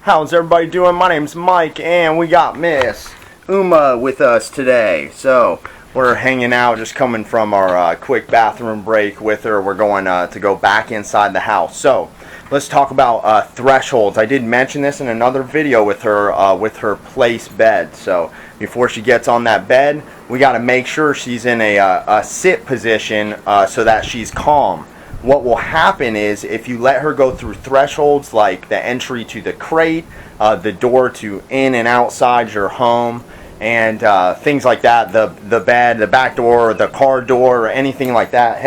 How's everybody doing? My name's Mike, and we got Miss Uma with us today. So we're hanging out, just coming from our quick bathroom break with her. We're going to go back inside the house. So let's talk about thresholds. I did mention this in another video with her place bed. So before she gets on that bed, we got to make sure she's in a sit position so that she's calm. What will happen is if you let her go through thresholds like the entry to the crate, the door to in and outside your home, and things like that, the bed, the back door, the car door, or anything like that,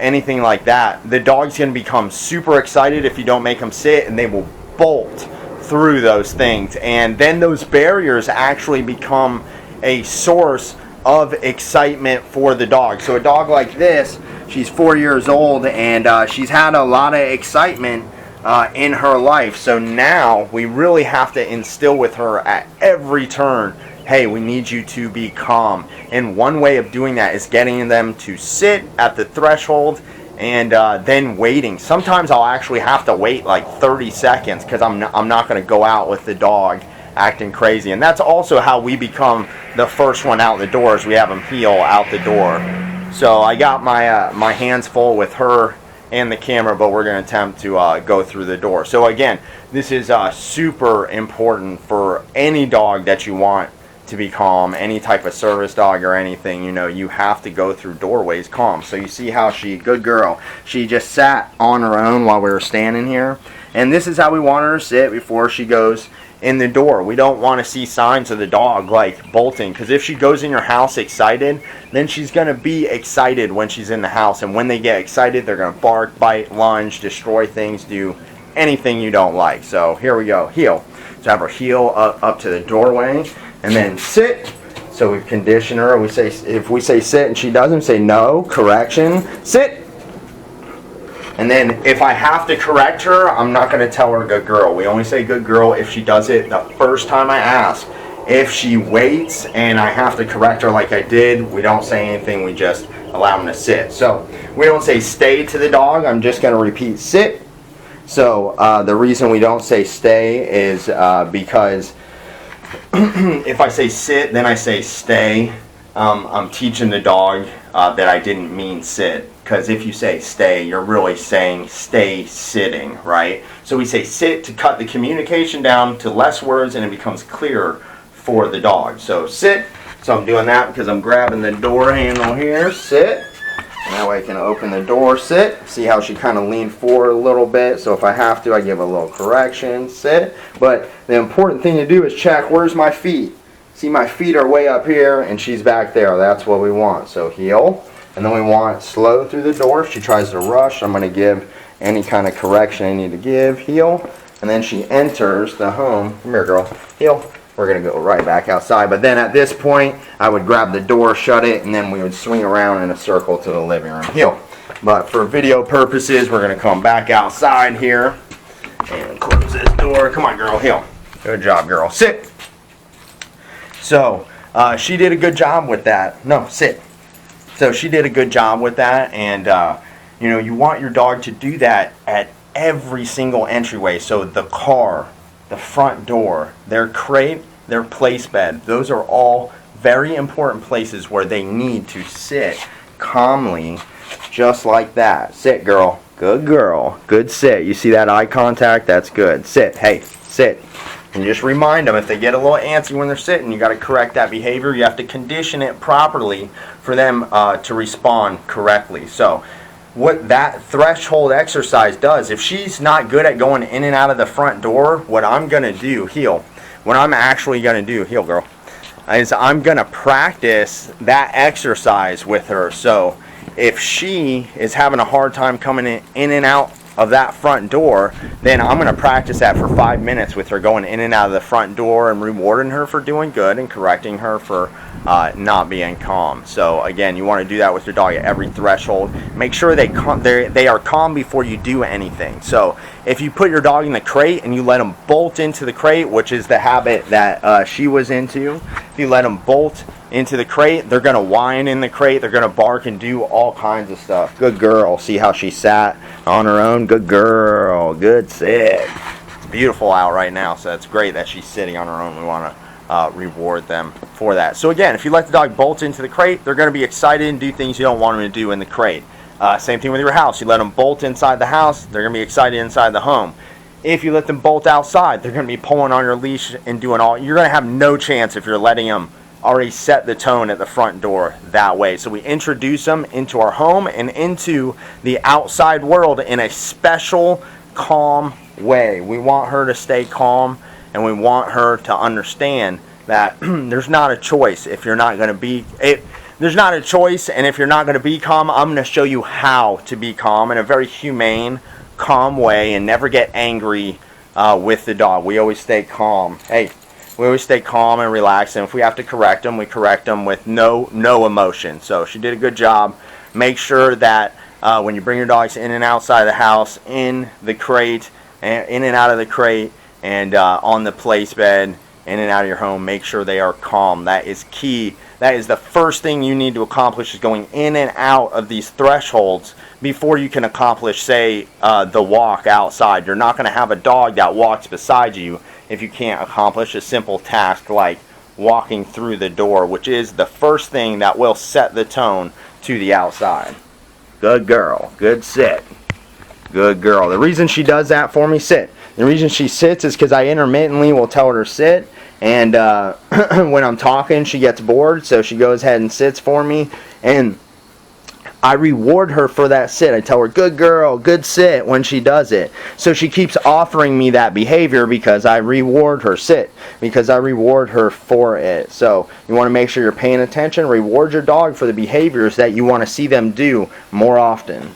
anything like that, the dog's going to become super excited if you don't make them sit, and they will bolt through those things. And then those barriers actually become a source of excitement for the dog. So a dog like this, she's 4 years old, and she's had a lot of excitement in her life. So now we really have to instill with her at every turn, hey, we need you to be calm. And one way of doing that is getting them to sit at the threshold and then waiting. Sometimes I'll actually have to wait like 30 seconds because I'm not going to go out with the dog acting crazy. And that's also how we become the first one out the door, is we have them heel out the door. So I got my hands full with her and the camera, but we're going to attempt to go through the door. So again, this is super important for any dog that you want to be calm, any type of service dog or anything. You know, you have to go through doorways calm. So you see how good girl, she just sat on her own while we were standing here. And this is how we want her to sit before she goes in the door. We don't want to see signs of the dog like bolting, because if she goes in your house excited, then she's going to be excited when she's in the house, and when they get excited, they're going to bark, bite, lunge, destroy things, do anything you don't like. So here we go, heel. So have her heel up to the doorway, and then sit. So we condition her. We say, if we say sit and she doesn't, say no, correction, sit. And then if I have to correct her, I'm not going to tell her good girl. We only say good girl if she does it the first time I ask. If she waits and I have to correct her like I did, we don't say anything. We just allow them to sit. So we don't say stay to the dog. I'm just going to repeat sit. So the reason we don't say stay is because if I say sit, then I say stay, I'm teaching the dog that I didn't mean sit. Because if you say stay, you're really saying stay sitting, right? So we say sit to cut the communication down to less words, and it becomes clearer for the dog. So sit. So I'm doing that because I'm grabbing the door handle here. Sit. And that way I can open the door. Sit. See how she kind of leaned forward a little bit. So if I have to, I give a little correction. Sit. But the important thing to do is check, where's my feet? See, my feet are way up here and she's back there. That's what we want. So heel. And then we want slow through the door. If she tries to rush, I'm going to give any kind of correction I need to give. Heel. And then she enters the home. Come here, girl. Heel. We're going to go right back outside. But then at this point, I would grab the door, shut it, and then we would swing around in a circle to the living room. Heel. But for video purposes, we're going to come back outside here and close this door. Come on, girl. Heel. Good job, girl. Sit. So she did a good job with that. No, sit. So she did a good job with that, and you know, you want your dog to do that at every single entryway. So the car, the front door, their crate, their place bed, those are all very important places where they need to sit calmly, just like that. Sit, girl. Good girl. Good sit. You see that eye contact? That's good. Sit. Hey, sit. And just remind them, if they get a little antsy when they're sitting, you got to correct that behavior. You have to condition it properly for them to respond correctly. So what that threshold exercise does, if she's not good at going in and out of the front door, what I'm going to do, heel, what I'm actually going to do, heel girl, is I'm going to practice that exercise with her. So if she is having a hard time coming in and out of that front door, then I'm going to practice that for 5 minutes with her going in and out of the front door, and rewarding her for doing good and correcting her for not being calm. So again, you want to do that with your dog at every threshold. Make sure they are calm before you do anything. So if you put your dog in the crate and you let them bolt into the crate, which is the habit that she was into, if you let them bolt into the crate, they're going to whine in the crate, they're going to bark and do all kinds of stuff. Good girl. See how she sat on her own? Good girl. Good sit. beautiful out right now, so that's great that she's sitting on her own. We want to reward them for that. So again, if you let the dog bolt into the crate, they're going to be excited and do things you don't want them to do in the crate. Same thing with your house. You let them bolt inside the house, they're going to be excited inside the home. If you let them bolt outside, they're going to be pulling on your leash and doing all. You're going to have no chance if you're letting them already set the tone at the front door that way. So we introduce them into our home and into the outside world in a special, calm way. We want her to stay calm, and we want her to understand that there's not a choice if you're not going to be there's not a choice, and if you're not going to be calm, I'm going to show you how to be calm in a very humane, calm way, and never get angry with the dog. We always stay calm. We always stay calm and relaxed, and if we have to correct them, we correct them with no emotion. So she did a good job. Make sure that when you bring your dogs in and outside the house, in the crate, and in and out of the crate, and on the place bed, in and out of your home, make sure they are calm. That is key. That is the first thing you need to accomplish, is going in and out of these thresholds before you can accomplish, say, the walk outside. You're not going to have a dog that walks beside you if you can't accomplish a simple task like walking through the door, which is the first thing that will set the tone to the outside. Good girl. Good sit. Good girl. The reason she does that for me, sit. The reason she sits is because I intermittently will tell her to sit, and when I'm talking, she gets bored, so she goes ahead and sits for me, and I reward her for that sit. I tell her, good girl, good sit, when she does it. So she keeps offering me that behavior because I reward her sit, because I reward her for it. So you want to make sure you're paying attention. Reward your dog for the behaviors that you want to see them do more often.